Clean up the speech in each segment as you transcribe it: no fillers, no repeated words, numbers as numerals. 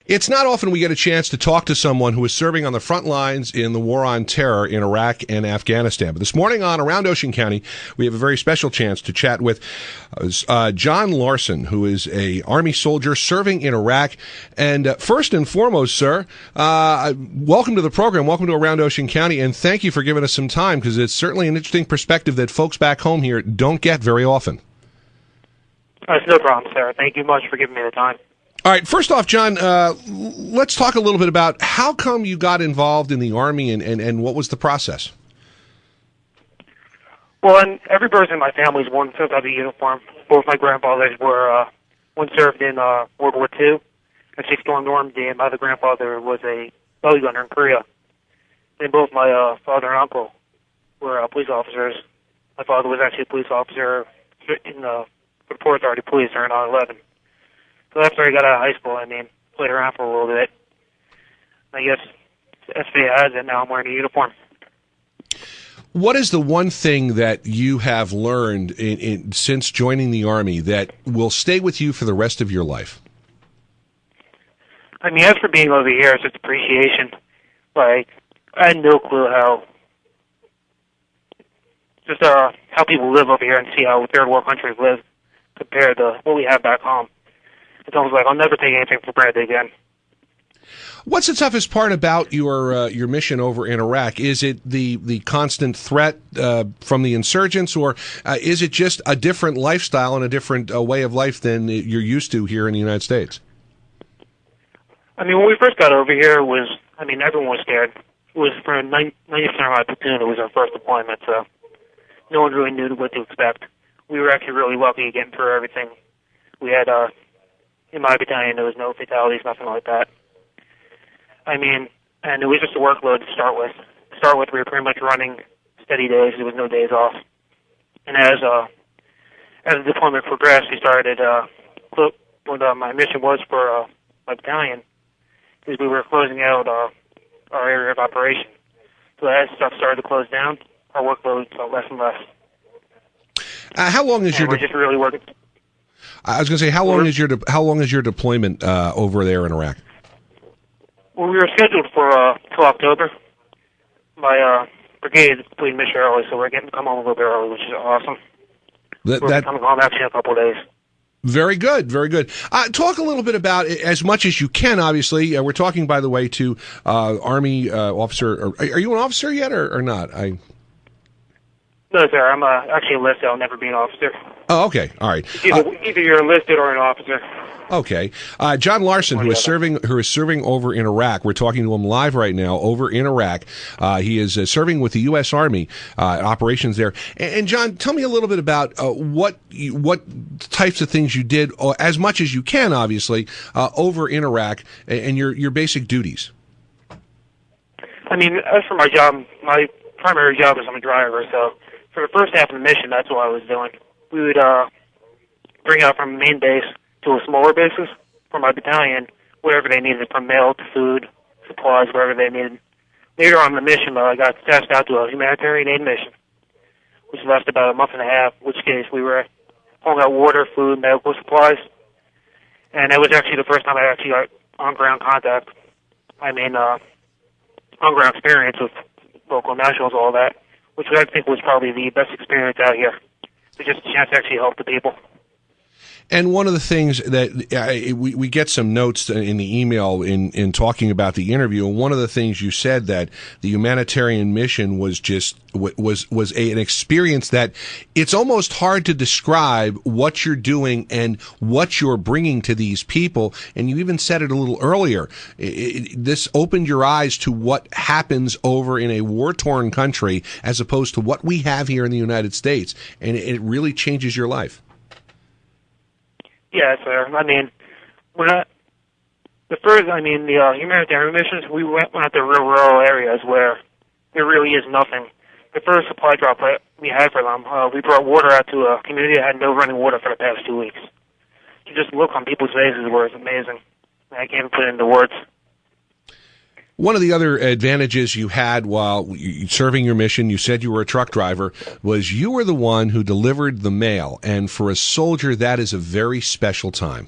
It's not often we get a chance to talk to someone who is serving on the front lines in the war on terror in Iraq and Afghanistan. But this morning on Around Ocean County, we have a very special chance to chat with John Larson, who is a Army soldier serving in Iraq. And first and foremost, sir, welcome to the program. Welcome to Around Ocean County, and thank you for giving us some time, because it's certainly an interesting perspective that folks back home here don't get very often. It's no problem, sir. Thank you much for giving me the time. All right, first off, John, let's talk a little bit about how come you got involved in the Army and what was the process? Well, and every person in my family is one filled out a uniform. Both my grandfathers were, one served in World War II at 6th Storm Normandy, and my other grandfather was a belly gunner in Korea. And both my father and uncle were police officers. My father was actually a police officer in the Port Authority Police during 9/11. So after I got out of high school, played around for a little bit. I guess as fate has it, now I'm wearing a uniform. What is the one thing that you have learned since joining the Army that will stay with you for the rest of your life? As for being over here, it's just appreciation. Like, I had no clue how people live over here and see how third world countries live compared to what we have back home. It's almost like I'll never take anything for granted again. What's the toughest part about your mission over in Iraq? Is it the constant threat from the insurgents, or is it just a different lifestyle and a different way of life than you're used to here in the United States? When we first got over here, everyone was scared. It was for 90% of my platoon. It was our first deployment, so no one really knew what to expect. We were actually really lucky getting through everything. We had in my battalion, there was no fatalities, nothing like that. And it was just a workload to start with. To start with, we were pretty much running steady days. There was no days off. And as the deployment progressed, we started, what my mission was for my battalion, is we were closing out our area of operation. So as stuff started to close down, our workload felt less and less. How long is we're just really working. I was going to say, how long is your deployment over there in Iraq? Well, we were scheduled for till October. My brigade is completing mission early, so we're getting to come home a little bit early, which is awesome. We're coming home actually in a couple of days. Very good, very good. Talk a little bit about, as much as you can, obviously. We're talking, by the way, to Army officer. Are you an officer yet or not? No, sir. I'm actually enlisted. I'll never be an officer. Oh, okay. All right. Either you're enlisted or an officer. Okay. John Larson, who is serving over in Iraq. We're talking to him live right now over in Iraq. He is serving with the U.S. Army operations there. And John, tell me a little bit about what types of things you did, as much as you can, obviously, over in Iraq, and your basic duties. As for my job, my primary job is I'm a driver, so for the first half of the mission, that's what I was doing. We would bring out from main base to a smaller bases for my battalion, whatever they needed, from mail to food, supplies, wherever they needed. Later on in the mission, I got tasked out to a humanitarian aid mission, which lasted about a month and a half, in which case we were pulling out water, food, medical supplies, and that was actually the first time I actually got on-ground contact. On-ground experience with local nationals, all that, which I think was probably the best experience out here. It's just a chance to actually help the people. And one of the things that we get some notes in the email in talking about the interview, and one of the things you said that the humanitarian mission was just an experience that it's almost hard to describe what you're doing and what you're bringing to these people. And you even said it a little earlier. This opened your eyes to what happens over in a war-torn country as opposed to what we have here in the United States, and it really changes your life. Yeah, sir. We're not the first. The humanitarian missions. We went out to real rural areas where there really is nothing. The first supply drop we had for them, we brought water out to a community that had no running water for the past 2 weeks. To just look on people's faces was amazing. I can't put it into words. One of the other advantages you had while serving your mission, you said you were a truck driver, was you were the one who delivered the mail. And for a soldier, that is a very special time.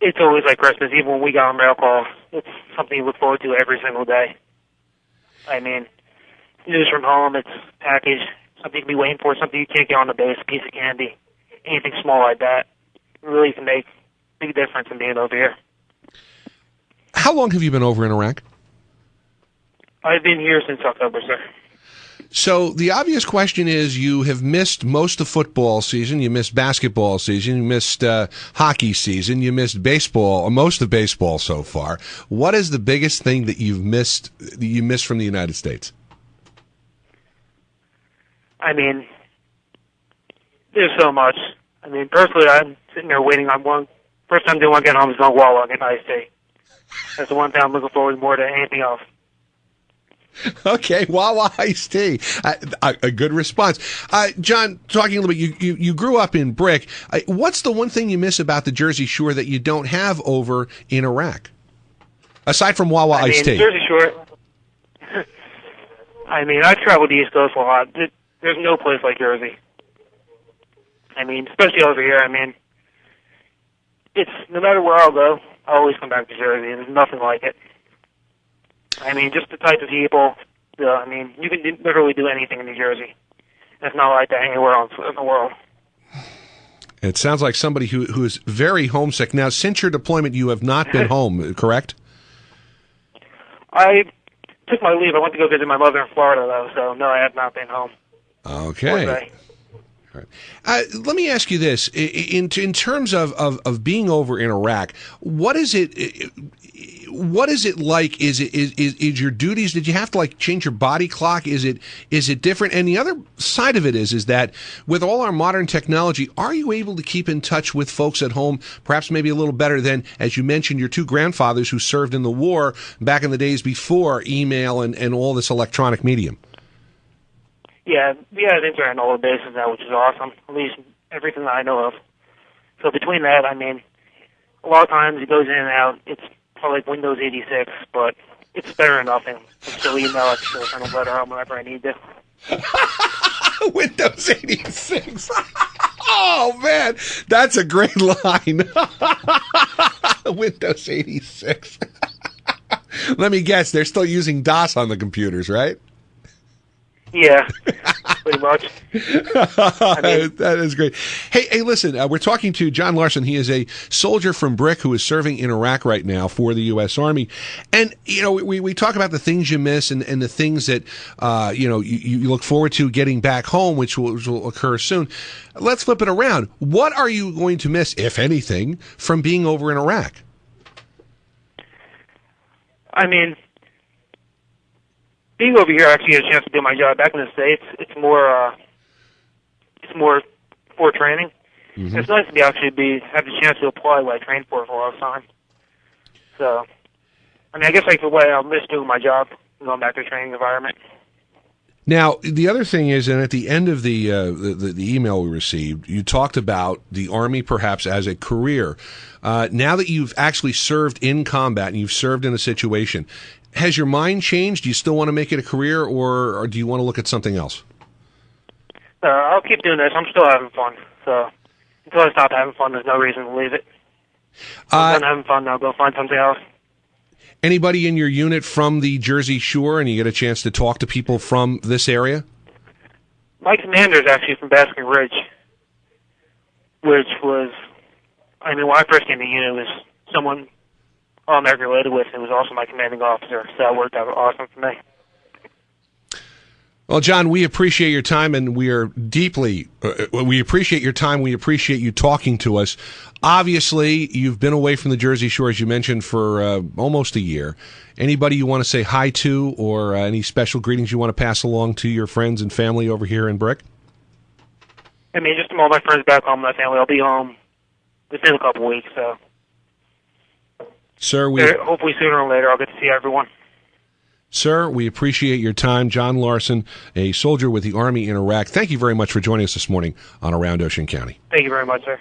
it's always like Christmas. Even when we got on rail call, it's something you look forward to every single day. I mean, news from home, it's packaged, something to be waiting for, something you can't get on the base, a piece of candy, anything small like that. It really can make a big difference in being over here. How long have you been over in Iraq? I've been here since October, sir. So the obvious question is, you have missed most of football season, you missed basketball season, you missed hockey season, you missed baseball, or most of baseball so far. What is the biggest thing that you missed from the United States? I mean, there's so much. I mean, personally, I'm sitting there waiting on one. First time doing one getting home is going to Wawa get iced tea. That's the one thing I'm looking forward to more than anything else. Okay, Wawa iced tea. A good response. John, talking a little bit, you grew up in Brick. What's the one thing you miss about the Jersey Shore that you don't have over in Iraq? Aside from Wawa iced tea. Jersey Shore, I mean, I traveled the East Coast a lot. There's no place like Jersey. I mean, especially over here. I mean, it's no matter where I'll go, I always come back to Jersey, and there's nothing like it. I mean, just the type of people. I mean, you can literally do anything in New Jersey. It's not like that anywhere else in the world. It sounds like somebody who is very homesick. Now, since your deployment, you have not been home, correct? I took my leave. I went to go visit my mother in Florida, though, so no, I have not been home. Okay. Let me ask you this: in terms of being over in Iraq, what is it? What is it like? Is your duties? Did you have to change your body clock? Is it different? And the other side of it is that with all our modern technology, are you able to keep in touch with folks at home, perhaps maybe a little better than, as you mentioned, your two grandfathers who served in the war back in the days before email and all this electronic medium? Yeah, we have internet on all the bases now, which is awesome. At least everything that I know of. So between that, I mean, a lot of times it goes in and out. It's probably like Windows 86, but it's better than nothing. I can still email, I can still send a letter home whenever I need to. Windows 86. Oh, man, that's a great line. Windows 86. Let me guess, they're still using DOS on the computers, right? Yeah, pretty much. I mean, that is great. Hey, listen, we're talking to John Larson. He is a soldier from Brick who is serving in Iraq right now for the U.S. Army. And, we talk about the things you miss and the things that, you look forward to getting back home, which will occur soon. Let's flip it around. What are you going to miss, if anything, from being over in Iraq? I mean, being over here, I actually get a chance to do my job. Back in the States, it's more for training. Mm-hmm. It's nice to have the chance to apply what I trained for a lot of time. So, I mean, I guess the way I'll miss doing my job and going back to a training environment. Now, the other thing is, and at the end of the email we received, you talked about the Army perhaps as a career. Now that you've actually served in combat and you've served in a situation, has your mind changed? Do you still want to make it a career, or do you want to look at something else? I'll keep doing this. I'm still having fun. So until I stop having fun, there's no reason to leave it. If I'm done having fun, I'll go find something else. Anybody in your unit from the Jersey Shore, and you get a chance to talk to people from this area? My commander is actually from Basking Ridge, which was, I mean, when I first came to the unit, it was someone I'm related with. It was also my commanding officer, so that worked out awesome for me. Well, John, we appreciate your time, and we are deeply, we appreciate your time. We appreciate you talking to us. Obviously, you've been away from the Jersey Shore, as you mentioned, for almost a year. Anybody you want to say hi to, or any special greetings you want to pass along to your friends and family over here in Brick? I mean, just all my friends back home, my family. I'll be home within a couple weeks, so. Sir, hopefully sooner or later I'll get to see everyone. Sir, we appreciate your time. John Larson, a soldier with the Army in Iraq. Thank you very much for joining us this morning on Around Ocean County. Thank you very much, sir.